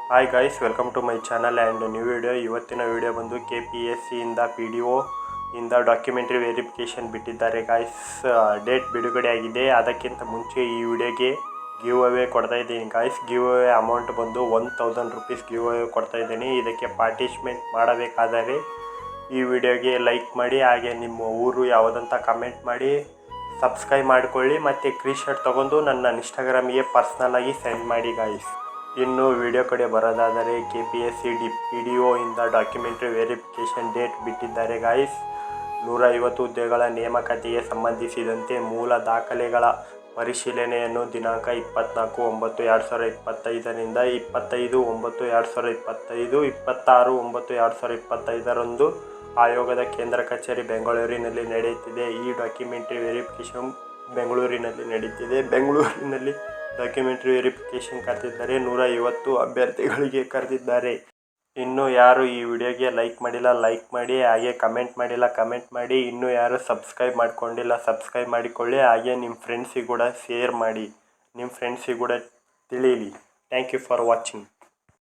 Hi guys, welcome to my channel and new video. ಇವತ್ತಿನ video ಬಂದು KPSC ಇಂದ PDO ಇಂದ ಡಾಕ್ಯುಮೆಂಟ್ರಿ ವೆರಿಫಿಕೇಷನ್ ಬಿಟ್ಟಿದ್ದಾರೆ ಗೈಸ್. ಡೇಟ್ ಬಿಡುಗಡೆ ಆಗಿದೆ. ಅದಕ್ಕಿಂತ ಮುಂಚೆ ಈ ವಿಡಿಯೋಗೆ ಗಿವ್ ಅವೇ ಕೊಡ್ತಾ ಇದ್ದೀನಿ ಗೈಸ್. ಗಿವ್ ಅವೇ ಅಮೌಂಟ್ ಬಂದು 1000 ರೂಪೀಸ್ ಗಿವ್ ಅವೇ ಕೊಡ್ತಾ ಇದ್ದೀನಿ. ಇದಕ್ಕೆ ಪಾರ್ಟಿಸಿಪೇಟ್ ಮಾಡಬೇಕಾದರೆ ಈ ವಿಡಿಯೋಗೆ ಲೈಕ್ ಮಾಡಿ, ಹಾಗೆ ನಿಮ್ಮ ಊರು ಯಾವುದಂತ ಕಮೆಂಟ್ ಮಾಡಿ, ಸಬ್ಸ್ಕ್ರೈಬ್ ಮಾಡಿಕೊಳ್ಳಿ ಮತ್ತು ಸ್ಕ್ರೀನ್ಶಾಟ್ ತೊಗೊಂಡು ನನ್ನ ಇನ್ಸ್ಟಾಗ್ರಾಮಿಗೆ ಪರ್ಸ್ನಲಾಗಿ ಸೆಂಡ್ ಮಾಡಿ ಗೈಸ್. ಇನ್ನು ವಿಡಿಯೋ ಕಡೆ ಬರೋದಾದರೆ KPSC PDO ಇಂದ ಡಾಕ್ಯುಮೆಂಟ್ರಿ ವೆರಿಫಿಕೇಷನ್ ಡೇಟ್ ಬಿಟ್ಟಿದ್ದಾರೆ ಗೈಸ್. 150 ಹುದ್ದೆಗಳ ನೇಮಕಾತಿಗೆ ಸಂಬಂಧಿಸಿದಂತೆ ಮೂಲ ದಾಖಲೆಗಳ ಪರಿಶೀಲನೆಯನ್ನು ದಿನಾಂಕ 24/9/2025ರಿಂದ 25/9/2025, 26/9/2025ರಂದು ಆಯೋಗದ ಕೇಂದ್ರ ಕಚೇರಿ ಬೆಂಗಳೂರಿನಲ್ಲಿ ನಡೆಯುತ್ತಿದೆ. ಈ ಡಾಕ್ಯುಮೆಂಟ್ರಿ ವೆರಿಫಿಕೇಷನ್ ಬೆಂಗಳೂರಿನಲ್ಲಿ ನಡೆಯುತ್ತಿದೆ. ಬೆಂಗಳೂರಿನಲ್ಲಿ ಡಾಕ್ಯುಮೆಂಟ್ರಿ ವೆರಿಫಿಕೇಷನ್ ಕರೆದಿದ್ದಾರೆ. 150 ಅಭ್ಯರ್ಥಿಗಳಿಗೆ ಕರೆದಿದ್ದಾರೆ. ಇನ್ನು ಯಾರು ಈ ವಿಡಿಯೋಗೆ ಲೈಕ್ ಮಾಡಿಲ್ಲ ಲೈಕ್ ಮಾಡಿ, ಹಾಗೆ ಕಮೆಂಟ್ ಮಾಡಿಲ್ಲ ಕಮೆಂಟ್ ಮಾಡಿ. ಇನ್ನು ಯಾರು ಸಬ್ಸ್ಕ್ರೈಬ್ ಮಾಡಿಕೊಂಡಿಲ್ಲ ಸಬ್ಸ್ಕ್ರೈಬ್ ಮಾಡಿಕೊಳ್ಳಿ, ಹಾಗೆ ನಿಮ್ಮ ಫ್ರೆಂಡ್ಸಿಗೆ ಕೂಡ ಶೇರ್ ಮಾಡಿ, ನಿಮ್ಮ ಫ್ರೆಂಡ್ಸಿಗೆ ಕೂಡ ತಿಳಿಯಲಿ. Thank you for watching.